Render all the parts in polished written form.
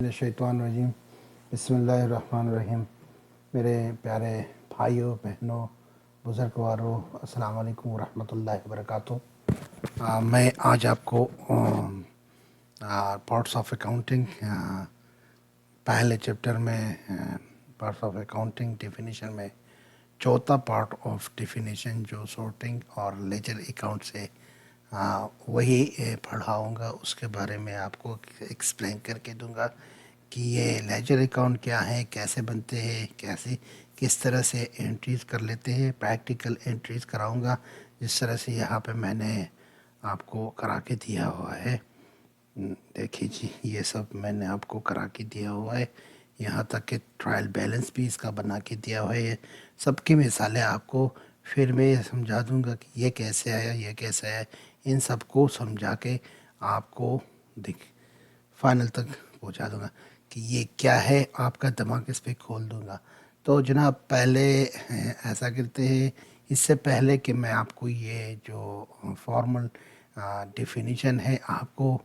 मिनश्शैतानिर्रजीम बिस्मिल्लाहिर्रहमानिर्रहीम। मेरे प्यारे भाइयों बहनों बुज़ुर्गवारों अस्सलाम वालेकुम रहमतुल्लाहि व बरकातुहू। मैं आज आपको पार्ट्स ऑफ अकाउंटिंग पहले चैप्टर में पार्ट्स ऑफ अकाउंटिंग डेफिनेशन में चौथा पार्ट ऑफ डेफिनेशन जो सॉर्टिंग और लेजर अकाउंट से वही पढ़ाऊँगा, उसके बारे में आपको एक्सप्लेन करके दूंगा कि ये लेजर अकाउंट क्या है, कैसे बनते हैं, कैसे किस तरह से एंट्रीज़ कर लेते हैं। प्रैक्टिकल एंट्रीज़ कराऊंगा जिस तरह से यहाँ पे मैंने आपको करा के दिया हुआ है। देखिए जी, ये सब मैंने आपको करा के दिया हुआ है, यहाँ तक कि ट्रायल बैलेंस भी इसका बना के दिया हुआ है। सबकी मिसालें आपको फिर मैं ये समझा दूंगा कि ये कैसे आया, ये कैसे आया। इन सब को समझा के आपको फाइनल तक पहुंचा दूंगा कि ये क्या है, आपका दिमाग इस पर खोल दूंगा। तो जनाब पहले ऐसा करते हैं, इससे पहले कि मैं आपको ये जो फॉर्मल डेफिनेशन है आपको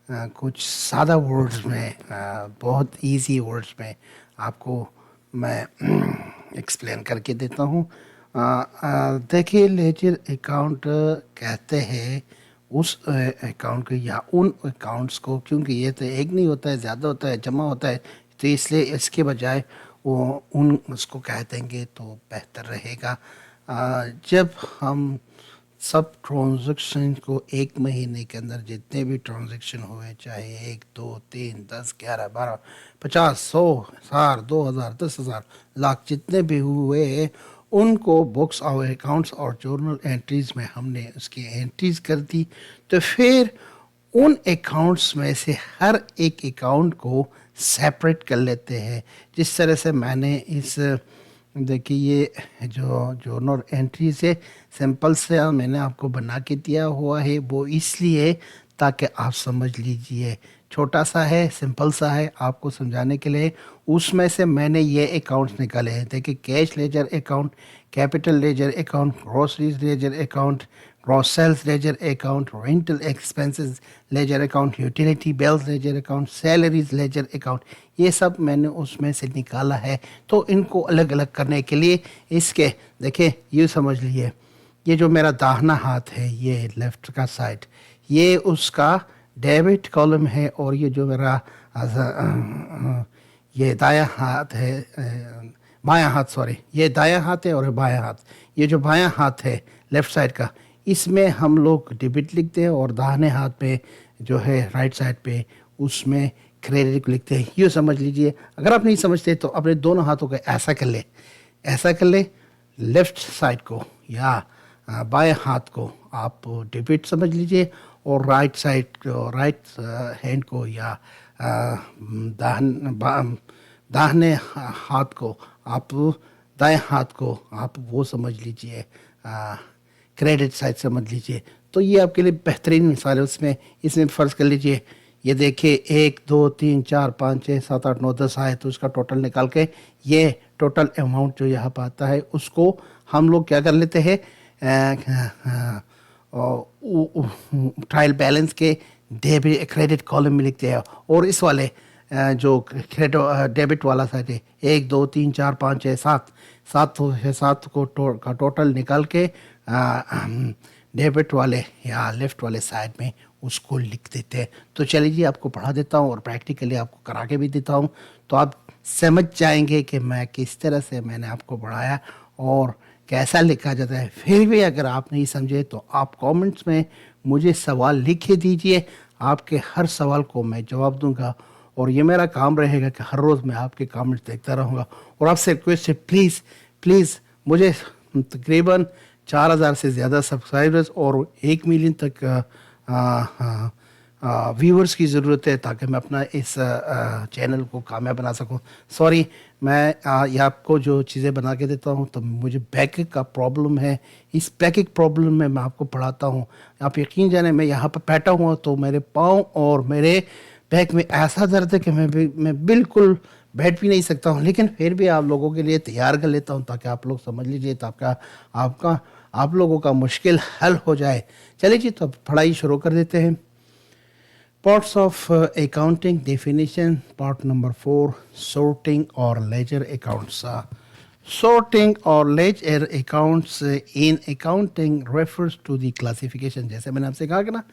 कुछ सादा वर्ड्स में बहुत इजी वर्ड्स में आपको मैं एक्सप्लेन करके देता हूँ। देखिए, लेजर अकाउंट कहते हैं उस अकाउंट को या उन अकाउंट्स को, क्योंकि ये तो एक नहीं होता है, ज़्यादा होता है, जमा होता है, तो इसलिए इसके बजाय वो उन उसको कह देंगे तो बेहतर रहेगा। जब हम सब ट्रांजैक्शन को एक महीने के अंदर जितने भी ट्रांजैक्शन हुए, चाहे 1 2 3 10 11 12 50 100 1000 2000 10,000 लाख जितने भी हुए, उनको बुक्स और अकाउंट्स और जर्नल एंट्रीज़ में हमने उसकी एंट्रीज़ कर दी। तो फिर उन अकाउंट्स में से हर एक अकाउंट को सेपरेट कर लेते हैं। जिस तरह से मैंने इस देखिए ये जो जर्नल एंट्रीज है सिंपल से मैंने आपको बना के दिया हुआ है, वो इसलिए ताकि आप समझ लीजिए। छोटा सा है, सिंपल सा है, आपको समझाने के लिए। उसमें से मैंने ये अकाउंट्स निकाले हैं। देखिए, cash ledger account, capital ledger account, groceries ledger account, gross sales ledger account, rental expenses ledger account, utility bills ledger account, salaries ledger account, ये सब मैंने उसमें से निकाला है। तो इनको अलग अलग करने के लिए इसके देखिए ये समझ लीजिए, ये जो मेरा दाहिना हाथ है, ये लेफ्ट का साइड, ये उसका डेबिट कॉलम है, और ये जो मेरा ये दायां हाथ है, बायां हाथ, सॉरी, ये दायां हाथ है और बायां हाथ, ये जो बायां हाथ है लेफ्ट साइड का, इसमें हम लोग डेबिट लिखते हैं, और दाहिने हाथ पे जो है राइट साइड पे उसमें क्रेडिट लिखते हैं। ये समझ लीजिए। अगर आप नहीं समझते तो अपने दोनों हाथों को ऐसा कर ले, ऐसा कर ले, लेफ्ट साइड को या बाएं हाथ को आप डेबिट समझ लीजिए, और राइट साइड को, राइट हैंड को या दाहिने हाथ को आप, दाएं हाथ को आप वो समझ लीजिए, क्रेडिट साइड समझ लीजिए। तो ये आपके लिए बेहतरीन मिसाल है। उसमें इसमें फ़र्ज़ कर लीजिए, ये देखिए 1 2 3 4 5 6 7 8 9 10 आए, तो उसका टोटल निकाल के ये टोटल अमाउंट जो यहाँ पर आता है उसको हम लोग क्या कर लेते हैं, ट्रायल बैलेंस के डेबिट क्रेडिट कॉलम में लिखते हैं। और इस वाले जो डेबिट वाला साइड है, 1 2 3 4 5 6 7 7 को का टोटल निकाल के डेबिट वाले या लेफ़्ट वाले साइड में उसको लिख देते हैं। तो चलिए जी, आपको पढ़ा देता हूँ और प्रैक्टिकली आपको करा के भी देता हूँ, तो आप समझ जाएंगे कि मैं किस तरह से मैंने आपको पढ़ाया और कैसा लिखा जाता है। फिर भी अगर आप नहीं समझे तो आप कमेंट्स में मुझे सवाल लिख दीजिए, आपके हर सवाल को मैं जवाब दूंगा, और ये मेरा काम रहेगा कि हर रोज़ मैं आपके कमेंट्स देखता रहूँगा। और आपसे रिक्वेस्ट है, प्लीज़ प्लीज़, मुझे तकरीबन 4000 से ज़्यादा सब्सक्राइबर्स और 1 मिलियन तक व्यूअर्स की ज़रूरत है, ताकि मैं अपना इस चैनल को कामयाब बना सकूं। सॉरी, मैं ये आपको जो चीज़ें बना के देता हूं, तो मुझे बैक का प्रॉब्लम है। इस बैक प्रॉब्लम में मैं आपको पढ़ाता हूं। आप यकीन जाने, मैं यहाँ पर बैठा हुआ तो मेरे पाँव और मेरे बैक में ऐसा दर्द है कि मैं बिल्कुल बैठ भी नहीं सकता हूँ, लेकिन फिर भी आप लोगों के लिए तैयार कर लेता हूँ ताकि आप लोग समझ लीजिए, तो आप लोगों का मुश्किल हल हो जाए। चलिए जी, तो अब पढ़ाई शुरू कर देते हैं। Parts of accounting definition, part number 4, sorting or ledger accounts. Sorting or ledger accounts in accounting refers to the classification. जैसे मैंने आपसे कहा कि ना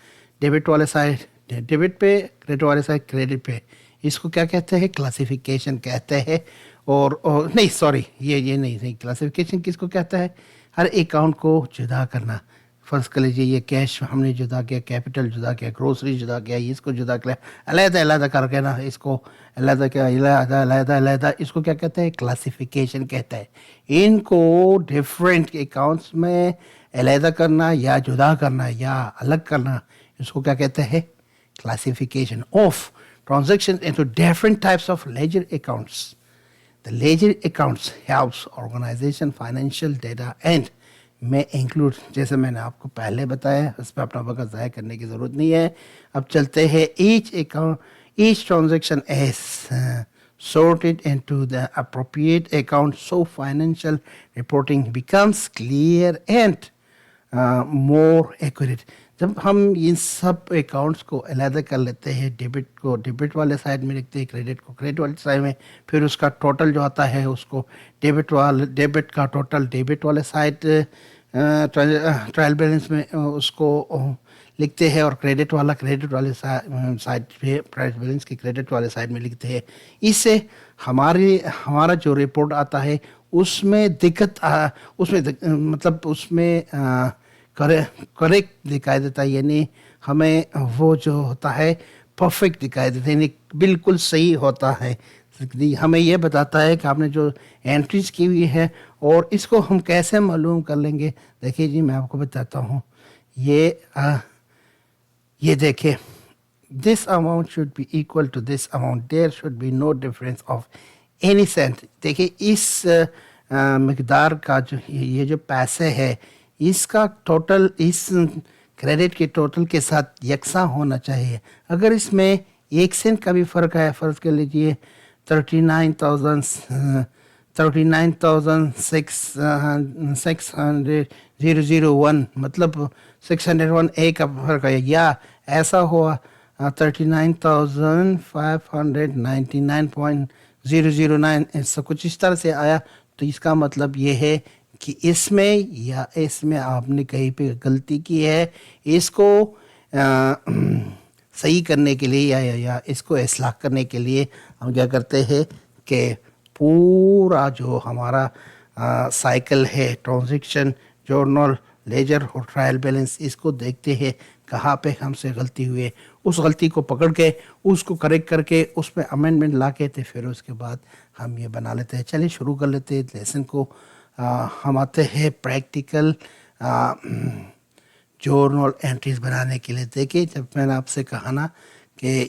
डेबिट वाले साइड डेबिट पे, क्रेडिट वाले साइड क्रेडिट पे, इसको क्या कहते हैं? क्लासिफिकेशन कहते हैं। और नहीं सॉरी, ये नहीं क्लासिफिकेशन किसको कहता है? हर अकाउंट को जुदा करना। फ़र्ज़ कर लीजिए ये कैश हमने जुदा किया, कैपिटल जुदा किया, ग्रोसरी जुदा किया, इसको जुदा किया, अलग-अलग करके ना इसको अलग किया, अलग-अलग, इसको क्या कहते हैं? क्लासिफिकेशन कहता है। इनको डिफरेंट अकाउंट्स में अलग करना या जुदा करना या अलग करना, इसको क्या कहते हैं? Classification of transaction into different types of ledger accounts. The ledger accounts helps organization financial data and may include, जैसे मैंने आपको पहले बताया, इस पर अपना वक्त ज़ाया करने की ज़रूरत नहीं है। अब चलते हैं each transaction is sorted into the appropriate account so financial reporting becomes clear and more accurate. जब हम इन सब अकाउंट्स को अलग कर लेते हैं, डेबिट को डेबिट वाले साइड में लिखते हैं, क्रेडिट को क्रेडिट वाले साइड में, फिर उसका टोटल जो आता है उसको डेबिट का टोटल डेबिट वाले साइड ट्रायल बैलेंस में उसको लिखते हैं, और क्रेडिट वाले साइड पे ट्रायल बैलेंस की क्रेडिट वाले साइड में लिखते हैं। इससे हमारा जो रिपोर्ट आता है उसमें करेक्ट दिखाई देता है, यानी हमें वो जो होता है परफेक्ट दिखाई देता है, यानी बिल्कुल सही होता है। हमें ये बताता है कि आपने जो एंट्रीज की हुई है, और इसको हम कैसे मालूम कर लेंगे? देखिए जी, मैं आपको बताता हूँ। ये देखिए, this amount should be equal to this amount, there should be no difference of any cent. देखिए इस मकदार का जो ये जो पैसे है, इसका टोटल इस क्रेडिट के टोटल के साथ यकसा होना चाहिए। अगर इसमें 1 सेंट का भी फ़र्क है, फ़र्ज़ कर लीजिए 39,601, मतलब 601 ए का फ़र्क है, या ऐसा हुआ 39,599.009, ऐसा कुछ इस तरह से आया, तो इसका मतलब ये है कि इसमें या इसमें आपने कहीं पे गलती की है। इसको सही करने के लिए या इसको इस्लाह करने के लिए हम क्या करते हैं कि पूरा जो हमारा साइकिल है, ट्रांजैक्शन, जर्नल, लेजर और ट्रायल बैलेंस, इसको देखते हैं कहाँ पे हमसे गलती हुई है, उस गलती को पकड़ के उसको करेक्ट करके उसमें अमेंडमेंट ला के फिर उसके बाद हम ये बना लेते हैं। चलिए शुरू कर लेते हैं लेसन को। हम आते हैं प्रैक्टिकल जर्नल एंट्रीज बनाने के लिए। देखिए, जब मैंने आपसे कहा ना कि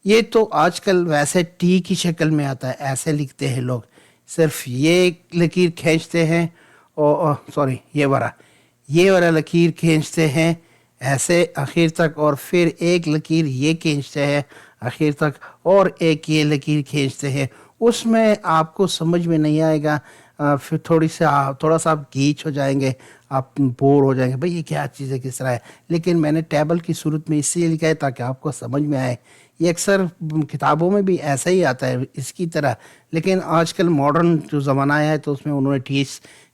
ये तो आजकल वैसे टी की शक्ल में आता है, ऐसे लिखते हैं लोग, सिर्फ ये लकीर खींचते हैं, और सॉरी ये वाला लकीर खींचते हैं ऐसे आखिर तक, और फिर एक लकीर ये खींचते हैं आखिर तक, और एक ये लकीर खींचते हैं। उसमें आपको समझ में नहीं आएगा, फिर थोड़ा सा आप गीच हो जाएंगे, आप बोर हो जाएंगे, भाई ये क्या चीज़ है, किस तरह है। लेकिन मैंने टेबल की सूरत में इसलिए लिखा है ताकि आपको समझ में आए। ये अक्सर किताबों में भी ऐसा ही आता है इसकी तरह, लेकिन आजकल मॉडर्न जो ज़माना आया है तो उसमें उन्होंने टी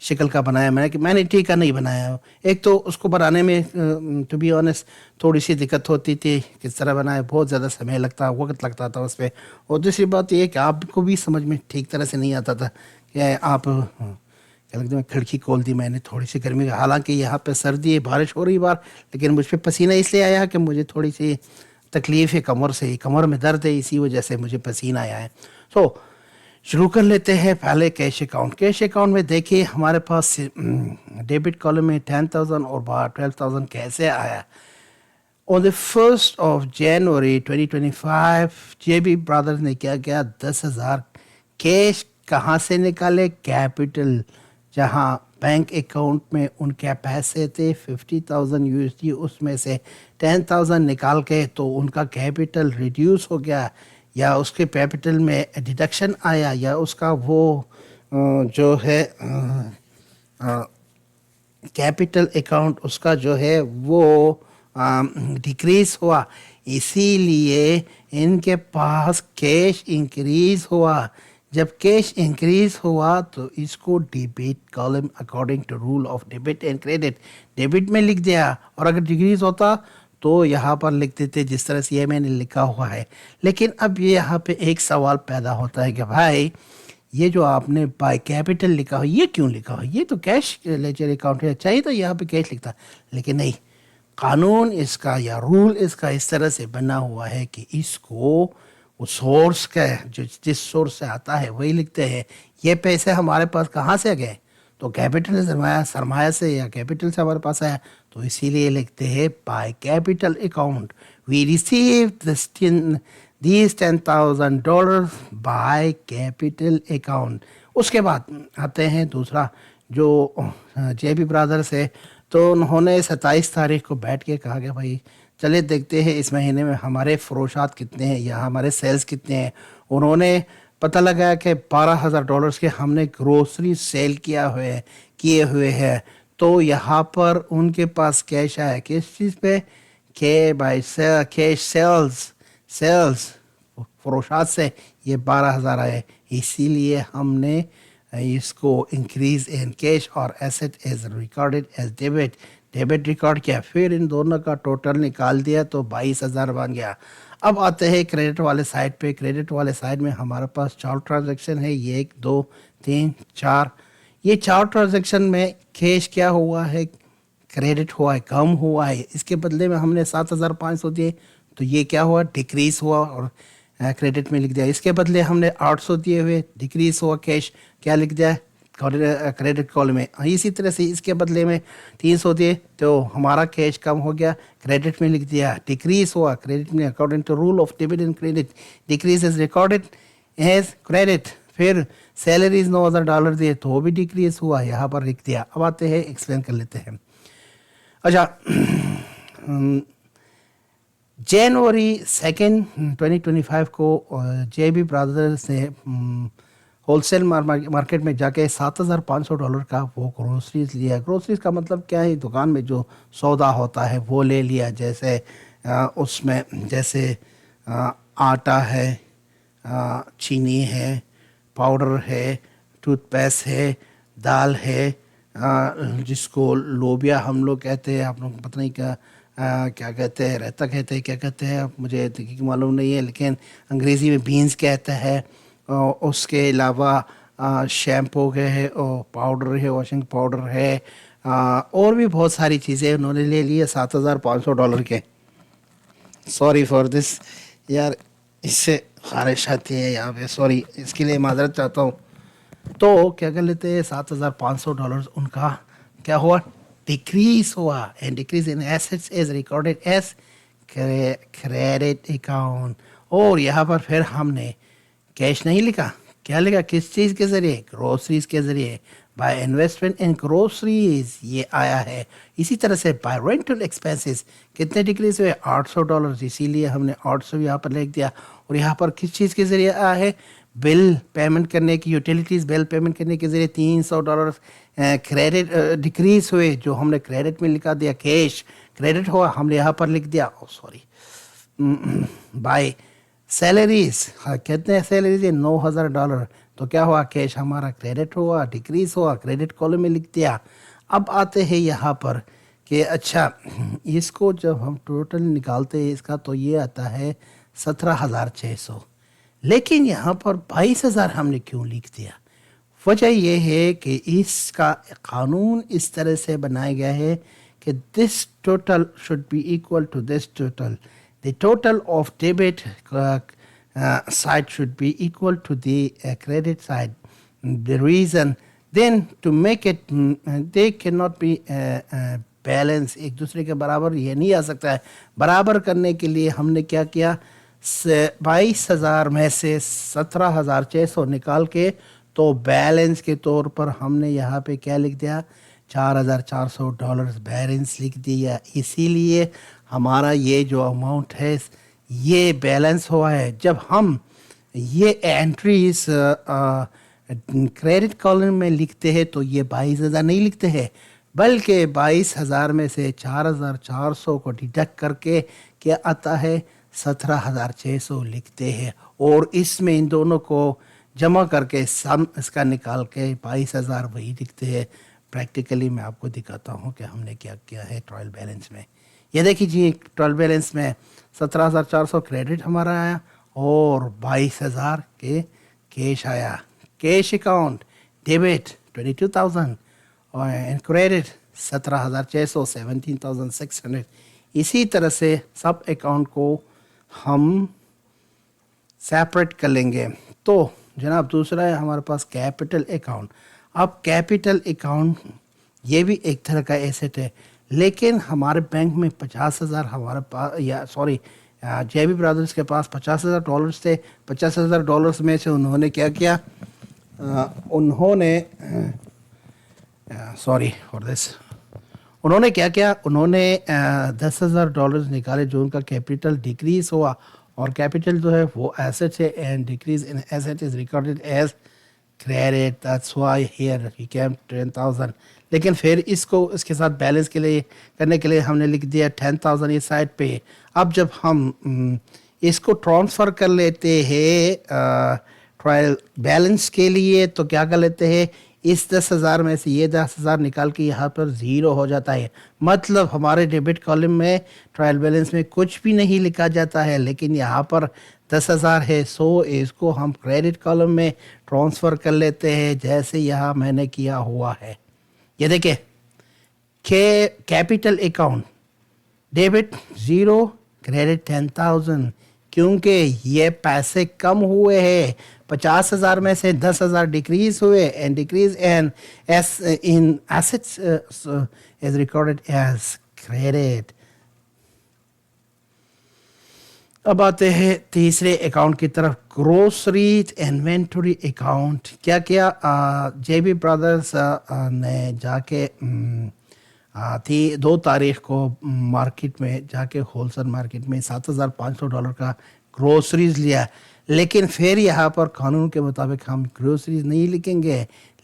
शक्ल का बनाया। मैंने टी का नहीं बनाया। एक तो उसको बनाने में टू बी ऑनेस्ट थोड़ी सी दिक्कत होती थी, किस तरह बनाए, बहुत ज़्यादा समय लगता, वक्त लगता था उस पर। और दूसरी बात ये कि आपको भी समझ में ठीक तरह से नहीं आता था कि आप क्या लगता है। खिड़की खोल दी मैंने थोड़ी सी गर्मी, हालांकि यहाँ पे सर्दी है, बारिश हो रही बार, लेकिन मुझ पर पसीना इसलिए आया कि मुझे थोड़ी सी तकलीफ़ है कमर से, कमर में दर्द है, इसी वजह से मुझे पसीना आया है। तो शुरू कर लेते हैं पहले कैश अकाउंट। कैश अकाउंट में देखिए हमारे पास डेबिट कॉलम में 10,000 और बाहर 12,000 कैसे आया। On the 1st of January 2025 JB brothers ने क्या किया, 10,000 कैश कहाँ से निकाले? कैपिटल, जहाँ बैंक अकाउंट में उनके पैसे थे 50,000 USD, उसमें से 10,000 निकाल के तो उनका कैपिटल रिड्यूस हो गया, या उसके कैपिटल में डिडक्शन आया, या उसका वो जो है कैपिटल अकाउंट उसका जो है वो डिक्रीज हुआ। इसीलिए इनके पास कैश इंक्रीज हुआ। जब कैश इंक्रीज हुआ तो इसको debit column according to rule of debit and credit debit में लिख दिया, और अगर डिक्रीज होता तो यहाँ पर लिख देते जिस तरह से ये मैंने लिखा हुआ है। लेकिन अब ये यहाँ पे एक सवाल पैदा होता है कि भाई ये जो आपने बाय कैपिटल लिखा हो ये क्यों लिखा हो, ये तो कैश लेजर अकाउंट है, चाहिए तो यहाँ पे कैश लिखता। लेकिन नहीं, कानून इसका या रूल इसका इस तरह से बना हुआ है कि इसको वो सोर्स का जो जिस सोर्स से आता है वही लिखते हैं। ये पैसे हमारे पास कहाँ से गए, तो कैपिटल सरमाया से या कैपिटल से हमारे पास आया, तो इसीलिए लिखते हैं by capital account we receive these $10,000 by capital account. उसके बाद आते हैं दूसरा जो जेबी ब्रदर्स है, तो उन्होंने 27 तारीख को बैठ के कहा कि भाई चले देखते हैं इस महीने में हमारे फरोशात कितने हैं या हमारे सेल्स कितने हैं। उन्होंने पता लगाया कि $12,000 के हमने ग्रोसरी सेल किए हुए हैं। तो यहाँ पर उनके पास कैश आया, किस चीज़ पे, कैश सेल्स फरोशात से ये 12,000 आए। इसीलिए हमने इसको इंक्रीज इन कैश और asset as recorded as debit record किया। फिर इन दोनों का टोटल निकाल दिया तो 22,000 बन गया। अब आते हैं क्रेडिट वाले साइड पे। क्रेडिट वाले साइड में हमारे पास 4 ट्रांजैक्शन है, ये 1 2 3 4। ये 4 ट्रांजैक्शन में कैश क्या हुआ है, क्रेडिट हुआ है, कम हुआ है। इसके बदले में हमने 7,500 दिए तो ये क्या हुआ, डिक्रीज हुआ और क्रेडिट में लिख दिया। इसके बदले हमने 800 दिए हुए, डिक्रीज हुआ, कैश क्या लिख दिया, क्रेडिट कॉलम में। इसी तरह से इसके बदले में 300 दिए तो हमारा कैश कम हो गया, क्रेडिट में लिख दिया, डिक्रीज हुआ क्रेडिट में according to rule of debit and credit, decrease is recorded as credit. फिर सैलरीज $9,000 दिए तो वो भी डिक्रीज हुआ, यहाँ पर लिख दिया। अब आते हैं एक्सप्लेन कर लेते हैं। अच्छा, जनवरी 2, 2025 को जेबी ब्रदर्स ने होलसेल मार्केट में जाके $7,500 का वो ग्रोसरीज लिया। ग्रोसरीज का मतलब क्या है, दुकान में जो सौदा होता है वो ले लिया। जैसे उसमें जैसे आटा है, चीनी है, पाउडर है, टूथपेस्ट है, दाल है, जिसको लोबिया हम लोग कहते हैं, आप लोग पता नहीं क्या कहते हैं, रहता कहते हैं, क्या कहते हैं मुझे हकीकी मालूम नहीं है, लेकिन अंग्रेज़ी में बीन्स कहते हैं। उसके अलावा शैम्पू है और पाउडर है, वॉशिंग पाउडर है, और भी बहुत सारी चीज़ें उन्होंने ले लिए $7,500 के। सॉरी फॉर दिस यार, इससे खारिश आती है यहाँ पे, सॉरी, इसके लिए माजरत चाहता हूँ। तो क्या कर लेते हैं, $7,500 उनका क्या हुआ, डिक्रीज हुआ। And decrease in assets is recorded as credit account. और यहाँ पर फिर हमने कैश नहीं लिखा, क्या लिखा, किस चीज़ के ज़रिए, ग्रोसरीज के ज़रिए। बाय इन्वेस्टमेंट इन ग्रोसरीज ये आया है। इसी तरह से बाय रेंटल एक्सपेंसेस कितने डिक्रीज हुए, $800, इसीलिए हमने 800 यहाँ पर लिख दिया। और यहाँ पर किस चीज़ के ज़रिए आया है, बिल पेमेंट करने की, यूटिलिटीज़ बिल पेमेंट करने के ज़रिए $300 क्रेडिट डिक्रीज हुए, जो हमने क्रेडिट में लिखा दिया। कैश क्रेडिट हुआ, हमने यहाँ पर लिख दिया, बाय सैलरीज, कितने सैलरीज है, $9,000, तो क्या हुआ, कैश हमारा क्रेडिट हुआ, डिक्रीज हुआ, क्रेडिट कॉलम में लिख दिया। अब आते हैं यहाँ पर कि अच्छा, इसको जब हम टोटल निकालते हैं इसका तो ये आता है 17,600, लेकिन यहाँ पर 22,000 हमने क्यों लिख दिया। वजह यह है कि इसका कानून इस तरह से बनाया गया है कि this total should be equal to this total, the total of debit side should be equal to the credit side. The reason then to make it they cannot be balance, एक दूसरे के बराबर ये नहीं आ सकता है। बराबर करने के लिए हमने क्या किया, 22,000 में से 17,600 निकाल के तो बैलेंस के तौर पर हमने यहाँ पे क्या लिख दिया, $4,400 बैलेंस लिख दिया। इसीलिए हमारा ये जो अमाउंट है ये बैलेंस हुआ है। जब हम ये एंट्रीज क्रेडिट कॉलम में लिखते हैं तो ये 22,000 नहीं लिखते हैं, बल्कि 22,000 में से 4,400 को डिडक्ट करके क्या आता है 17,600 लिखते हैं, और इसमें इन दोनों को जमा करके सम इसका निकाल के 22,000 वही लिखते हैं। प्रैक्टिकली मैं आपको दिखाता हूँ कि हमने क्या किया है ट्रायल बैलेंस में। ये देखिए जी, ट्रायल बैलेंस में 17,400 क्रेडिट हमारा आया और 22,000 के कैश आया। कैश अकाउंट डेबिट 22,000 और क्रेडिट 17,600 17,600। इसी तरह से सब अकाउंट को हम सेपरेट कर लेंगे। तो जनाब दूसरा है हमारे पास कैपिटल अकाउंट। अब कैपिटल अकाउंट ये भी एक तरह का एसेट है, लेकिन हमारे बैंक में 50,000 हमारे पास, या सॉरी जेबी ब्रदर्स के पास $50,000 थे। $50,000 में से उन्होंने क्या किया, सॉरी फॉर दिस, उन्होंने क्या किया, उन्होंने $10,000 निकाले जो उनका कैपिटल डिक्रीज हुआ, और कैपिटल जो है वो एसेट है and decrease in asset is recorded as credit, that's why here he came 10,000। लेकिन फिर इसको इसके साथ बैलेंस के लिए करने के लिए हमने लिख दिया 10,000 इस साइड पे। अब जब हम इसको ट्रांसफ़र कर लेते हैं ट्रायल बैलेंस के लिए तो क्या कर लेते हैं, इस 10,000 में से ये 10,000 निकाल के यहाँ पर ज़ीरो हो जाता है। मतलब हमारे डेबिट कॉलम में ट्रायल बैलेंस में कुछ भी नहीं लिखा जाता है, लेकिन यहाँ पर 10,000 है, सो इसको हम क्रेडिट कॉलम में ट्रांसफ़र कर लेते हैं, जैसे यहाँ मैंने किया हुआ है। ये देखिए कैपिटल अकाउंट डेबिट 0 क्रेडिट 10,000, क्योंकि ये पैसे कम हुए हैं। 50,000 में से 10,000 डिक्रीज हुए एंड डिक्रीज एंड एस in assets is recorded as credit. अब आते हैं तीसरे अकाउंट की तरफ, ग्रोसरीज इन्वेंटरी अकाउंट। क्या किया, जेबी ब्रदर्स ने जाके 2 तारीख को मार्केट में जाके होलसेल मार्केट में $7,500 का ग्रोसरीज लिया, लेकिन फिर यहाँ पर कानून के मुताबिक हम ग्रोसरीज नहीं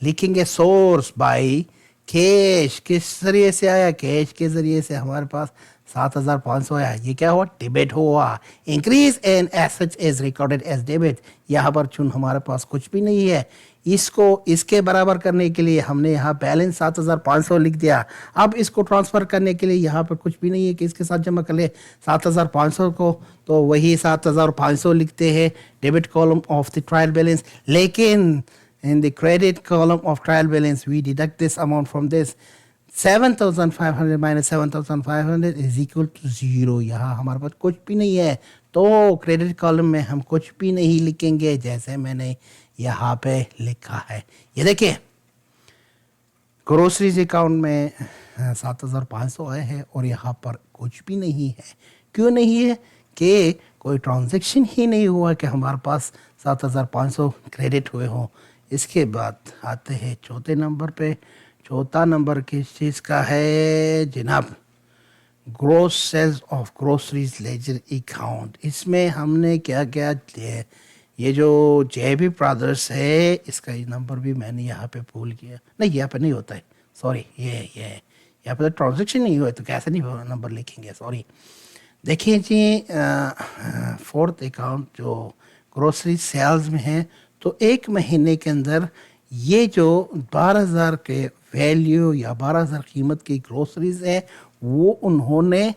लिखेंगे सोर्स बाय कैश। किस जरिए से आया, कैश के ज़रिए से हमारे पास 7,500 आया। ये क्या हुआ, डेबिट हुआ। Increase in assets is recorded as debit. यहाँ पर चुन हमारे पास कुछ भी नहीं है, इसको इसके बराबर करने के लिए हमने यहाँ बैलेंस 7,500 लिख दिया। अब इसको ट्रांसफ़र करने के लिए यहाँ पर कुछ भी नहीं है कि इसके साथ जमा कर ले 7,500 को, तो वही 7,500 लिखते हैं debit column of the trial balance. लेकिन in the credit column of trial balance we deduct this amount from this 7,500 minus 7,500 is equal to 0। यहाँ हमारे पास कुछ भी नहीं है, तो क्रेडिट कॉलम में हम कुछ भी नहीं लिखेंगे, जैसे मैंने यहाँ पे लिखा है। ये देखिए ग्रोसरीज अकाउंट में 7,500 आए हैं और यहाँ पर कुछ भी नहीं है। क्यों नहीं है, कि कोई ट्रांजैक्शन ही नहीं हुआ कि हमारे पास 7,500 क्रेडिट हुए हों। इसके बाद आते हैं चौथे नंबर पे। चौथा नंबर किस चीज़ का है जनाब, gross sales of groceries ledger account. इसमें हमने क्या क्या, ये जो जेबी ब्रदर्स है इसका ये नंबर भी मैंने यहाँ पे भूल किया, नहीं यहाँ पे नहीं होता है, सॉरी ये यहाँ पे तो ट्रांजेक्शन नहीं हुआ है तो कैसे नहीं नंबर लिखेंगे, सॉरी। देखिए जी फोर्थ अकाउंट जो ग्रोसरी सेल्स में है, तो एक महीने के अंदर ये जो 12,000 के वैल्यू या 12,000 कीमत की ग्रोसरीज है वो उन्होंने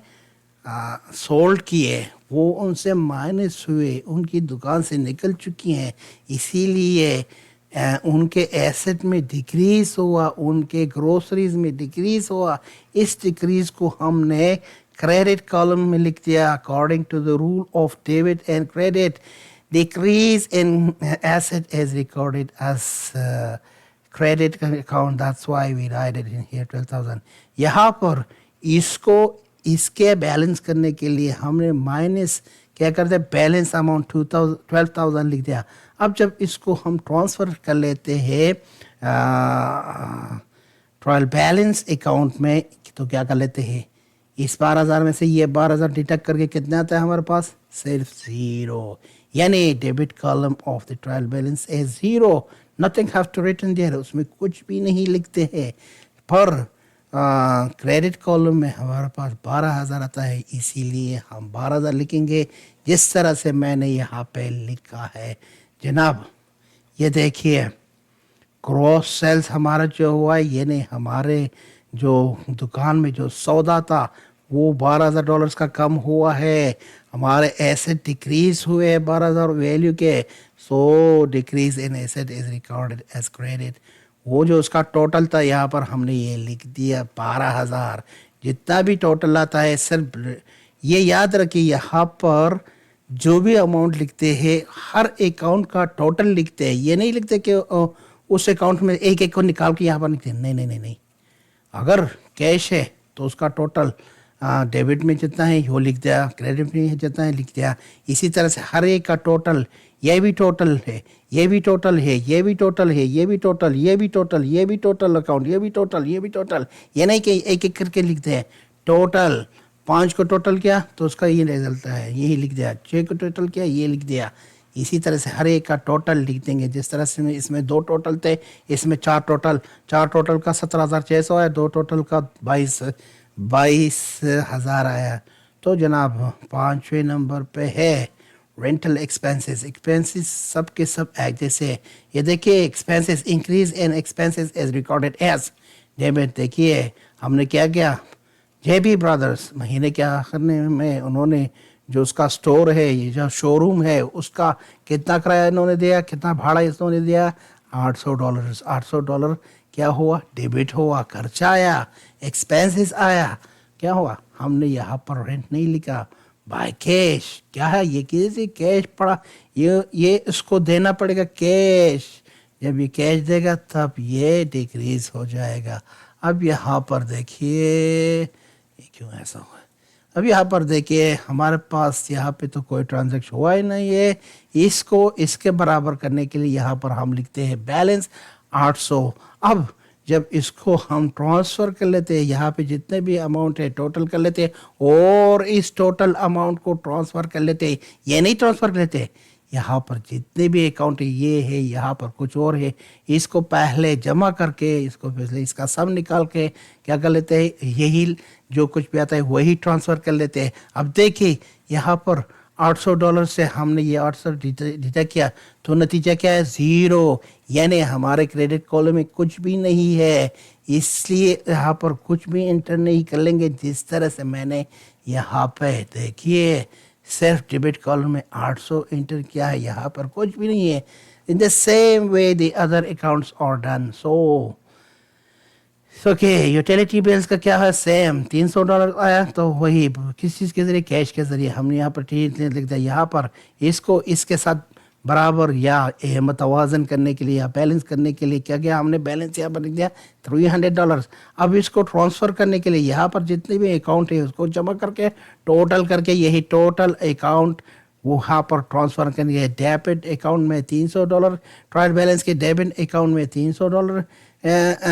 सोल्ड किए, वो उनसे माइनस हुए, उनकी दुकान से निकल चुकी हैं, इसीलिए उनके एसेट में डिक्रीज हुआ, उनके ग्रोसरीज में डिक्रीज हुआ। इस डिक्रीज को हमने क्रेडिट कॉलम में लिख दिया according to the rule of debit and credit. Decrease in asset is recorded as credit account, that's why we write it in here 12,000। यहाँ पर इसको इसके बैलेंस करने के लिए हमने माइनस क्या करते हैं, बैलेंस अमाउंट 12,000 लिख दिया। अब जब इसको हम ट्रांसफ़र कर लेते हैं ट्रायल बैलेंस अकाउंट में, तो क्या कर लेते हैं, इस 12,000 में से ये 12,000 डिडक्ट करके कितना आता है हमारे पास, सिर्फ 0। यानी debit column of the trial balance is 0, nothing have to written there, उसमें कुछ भी नहीं लिखते हैं। पर क्रेडिट कॉलम में हमारे पास 12,000 आता है, इसीलिए हम 12,000 लिखेंगे जिस तरह से मैंने यहाँ पे लिखा है जनाब। ये देखिए क्रॉस सेल्स हमारा जो हुआ है, ये नहीं, हमारे जो दुकान में जो सौदा था वो $12,000 का कम हुआ है, हमारे एसेट डिक्रीज हुए हैं 12,000 वैल्यू के, so decrease in asset is recorded as credit. वो जो उसका टोटल था यहाँ पर हमने ये लिख दिया 12,000, जितना भी टोटल आता है। सिर्फ ये याद रखिए यहाँ पर जो भी अमाउंट लिखते हैं हर अकाउंट का टोटल लिखते हैं, ये नहीं लिखते कि उस अकाउंट में एक एक को निकाल के यहाँ पर लिखते हैं, नहीं नहीं नहीं नहीं। अगर कैश है तो उसका टोटल डेबिट में जितना है वो लिख दिया, क्रेडिट में जितना है लिख दिया। इसी तरह से हर एक का टोटल, ये भी टोटल है, ये भी टोटल है, ये भी टोटल है, ये भी टोटल, ये भी टोटल, ये भी टोटल अकाउंट, ये भी टोटल, ये भी टोटल। ये नहीं कि एक एक करके लिखते हैं टोटल। 5 को टोटल किया तो उसका ये रिजल्ट है, यही लिख दिया। 6 को टोटल किया, ये लिख दिया। इसी तरह से हर एक का टोटल लिख देंगे। जिस तरह से इसमें 2 टोटल थे, इसमें 4 टोटल, 4 टोटल का 17,600 है, 2 टोटल का 22,000 आया। तो जनाब 5वें नंबर पे है रेंटल एक्सपेंसेस। एक्सपेंसेस सब के सब एक जैसे है। ये देखिए expenses increase in expenses as recorded as debit. देखिए हमने क्या किया, जेबी ब्रदर्स महीने के आखिर में उन्होंने जो उसका स्टोर है, ये जो शोरूम है, उसका कितना किराया इन्होंने दिया, कितना भाड़ा इन्होंने दिया, $800। $800 क्या हुआ, डेबिट हुआ, खर्चा आया, एक्सपेंसेस आया। क्या हुआ, हमने यहाँ पर रेंट नहीं लिखा, बाय कैश। क्या है ये, किसी कैश पड़ा, ये इसको देना पड़ेगा कैश। जब ये कैश देगा तब ये डिक्रीज हो जाएगा। अब यहाँ पर देखिए ये क्यों ऐसा हुआ, अब यहाँ पर देखिए हमारे पास यहाँ पे तो कोई ट्रांजैक्शन हुआ ही नहीं है। इसको इसके बराबर करने के लिए यहाँ पर हम लिखते हैं बैलेंस 800। अब जब इसको हम ट्रांसफ़र कर लेते हैं, यहाँ पे जितने भी अमाउंट है टोटल कर लेते हैं और इस टोटल अमाउंट को ट्रांसफ़र कर लेते हैं। ये नहीं ट्रांसफ़र कर लेते, यहाँ पर जितने भी अकाउंट है ये है, यहाँ पर कुछ और है, इसको पहले जमा करके इसको पहले इसका सम निकाल के क्या कर लेते हैं, यही जो कुछ भी आता है वही ट्रांसफ़र कर लेते हैं। अब देखिए यहाँ पर $800 से हमने ये 800 डिडक्ट किया तो नतीजा क्या है, 0। यानी हमारे क्रेडिट कॉलम में कुछ भी नहीं है, इसलिए यहाँ पर कुछ भी इंटर नहीं कर लेंगे। जिस तरह से मैंने यहाँ पे देखिए सिर्फ डेबिट कॉलम में 800 इंटर किया है, यहाँ पर कुछ भी नहीं है। In the same way the other accounts are done. So okay, utility bills का क्या है, सेम $300 आया तो वही किस चीज़ के ज़रिए, कैश के ज़रिए। हमने यहाँ पर ठीक लिख दिया, यहाँ पर इसको इसके साथ बराबर या मतवाजन करने के लिए या बैलेंस करने के लिए क्या किया हमने, बैलेंस यहाँ पर लिख दिया $300। अब इसको ट्रांसफ़र करने के लिए यहाँ पर जितने भी अकाउंट है उसको जमा करके टोटल करके यही टोटल अकाउंट वहाँ पर ट्रांसफ़र करेंगे। डेबिट अकाउंट में $300, ट्रायल बैलेंस के डेबिट अकाउंट में $300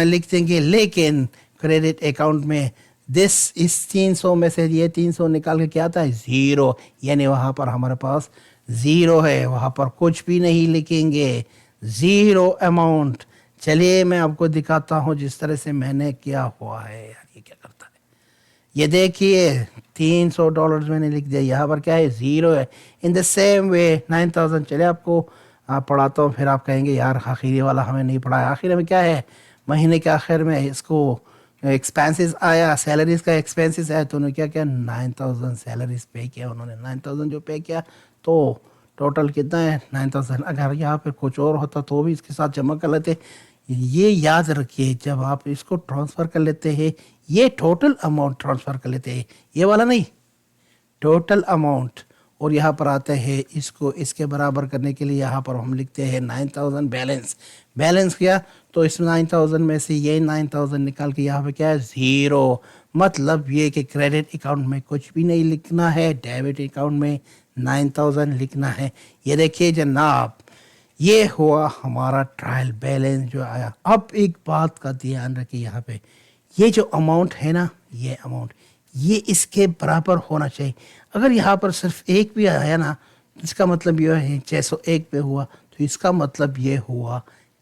लिख देंगे, लेकिन क्रेडिट अकाउंट में इस 300 में से ये 300 निकाल के क्या आता है, 0। यानी वहाँ पर हमारे पास 0 है, वहाँ पर कुछ भी नहीं लिखेंगे, 0 अमाउंट। चलिए मैं आपको दिखाता हूँ जिस तरह से मैंने किया हुआ है। यार ये क्या करता है, ये देखिए $300 मैंने लिख दिया, यहाँ पर क्या है, 0 है। इन द सेम वे 9,000, चलिए आपको पढ़ाता हूँ, फिर आप कहेंगे यार आखिरी वाला हमें नहीं पढ़ाया। आखिर में क्या है, महीने के आखिर में इसको एक्सपेंसेस आया, सैलरीज का एक्सपेंसेस आया, तो उन्होंने क्या किया, 9,000 सैलरीज पे किया उन्होंने। 9,000 जो पे किया तो टोटल कितना है, 9,000। अगर यहाँ पे कुछ और होता तो भी इसके साथ जमा कर लेते। ये याद रखिए जब आप इसको ट्रांसफ़र कर लेते हैं, ये टोटल अमाउंट ट्रांसफ़र कर लेते हैं, ये वाला नहीं, टोटल अमाउंट। और यहाँ पर आते हैं इसको इसके बराबर करने के लिए यहाँ पर हम लिखते हैं 9,000 बैलेंस। बैलेंस किया तो इस 9,000 में से ये 9,000 निकाल के यहाँ पे क्या है, 0। मतलब ये कि क्रेडिट अकाउंट में कुछ भी नहीं लिखना है, डेबिट अकाउंट में 9,000 लिखना है। ये देखिए जनाब, ये हुआ हमारा ट्रायल बैलेंस जो आया। अब एक बात का ध्यान रखिए, यहाँ पे ये जो अमाउंट है ना, ये अमाउंट ये इसके बराबर होना चाहिए। अगर यहाँ पर सिर्फ एक भी आया ना, इसका मतलब ये है 601 पे हुआ, तो इसका मतलब ये हुआ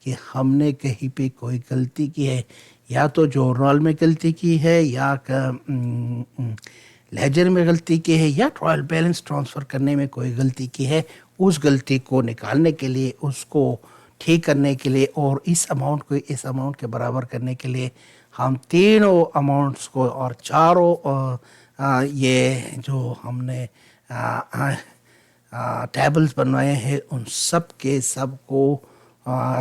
कि हमने कहीं पे कोई गलती की है। या तो जर्नल में गलती की है, या लेजर में गलती की है, या ट्रायल बैलेंस ट्रांसफ़र करने में कोई गलती की है। उस गलती को निकालने के लिए, उसको ठीक करने के लिए और इस अमाउंट को इस अमाउंट के बराबर करने के लिए हम तीनों अमाउंट्स को और चारों ये जो हमने टेबल्स बनवाए हैं उन सब के सब को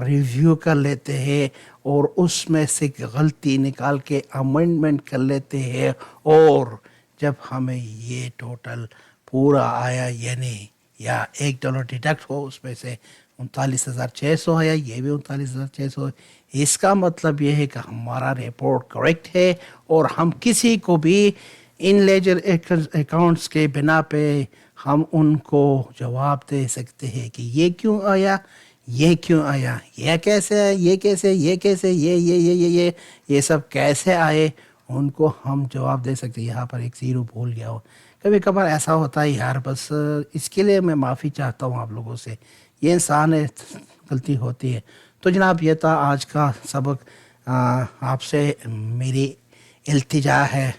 रिव्यू कर लेते हैं और उसमें से गलती निकाल के अमेंडमेंट कर लेते हैं। और जब हमें ये टोटल पूरा आया, यानी या $1 डिडक्ट हो, उसमें से 39,600 आया, ये भी 39,600, इसका मतलब ये है कि हमारा रिपोर्ट करेक्ट है और हम किसी को भी इन लेजर अकाउंट्स के बिना पे हम उनको जवाब दे सकते हैं कि ये क्यों आया, ये क्यों आया, ये कैसे आया, ये कैसे, ये कैसे, ये सब कैसे आए, उनको हम जवाब दे सकते हैं। यहाँ पर एक ज़ीरो भूल गया हो, कभी कभार ऐसा होता है यार, बस इसके लिए मैं माफ़ी चाहता हूँ आप लोगों से, ये इंसान है, गलती होती है। तो जनाब ये था आज का सबक। आपसे मेरी इल्तिजा है,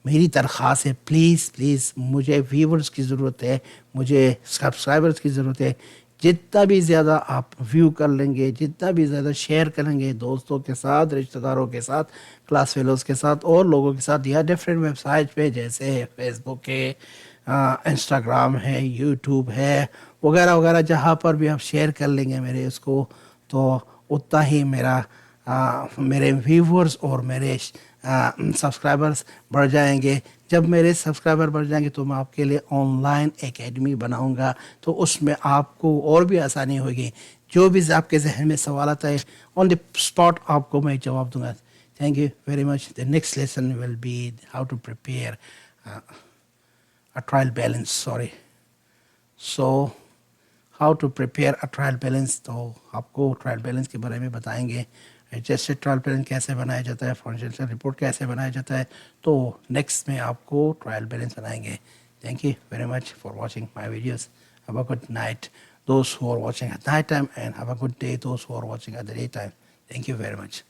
मेरी दरख्वास्त है, प्लीज़ प्लीज़ मुझे व्यूवर्स की ज़रूरत है, मुझे सब्सक्राइबर्स की ज़रूरत है। जितना भी ज़्यादा आप व्यू कर लेंगे, जितना भी ज़्यादा शेयर करेंगे दोस्तों के साथ, रिश्तेदारों के साथ, क्लास फेलोज़ के साथ और लोगों के साथ, या डिफरेंट वेबसाइट पे जैसे फेसबुक है, इंस्टाग्राम है, यूट्यूब है, वगैरह वगैरह, जहाँ पर भी आप शेयर कर लेंगे मेरे इसको, तो उतना ही मेरे व्यूवर्स और मेरे सब्सक्राइबर्स बढ़ जाएंगे। जब मेरे सब्सक्राइबर बढ़ जाएंगे तो मैं आपके लिए ऑनलाइन एकेडमी बनाऊंगा, तो उसमें आपको और भी आसानी होगी। जो भी आपके जहन में सवाल आता है ऑन द स्पॉट आपको मैं जवाब दूंगा। Thank you very much. The next lesson will be how to prepare a trial balance, sorry. So how to prepare a trial balance, तो आपको ट्रायल बैलेंस के बारे में बताएंगे। एडजस्टेड ट्रायल बैलेंस कैसे बनाया जाता है, फाइनेंशियल रिपोर्ट कैसे बनाया जाता है, तो नेक्स्ट में आपको ट्रायल बैलेंस बनाएंगे। Thank you very much for watching my videos. Have a good night those who are watching at night time, and have a good day those who are watching at the day time. Thank you very much.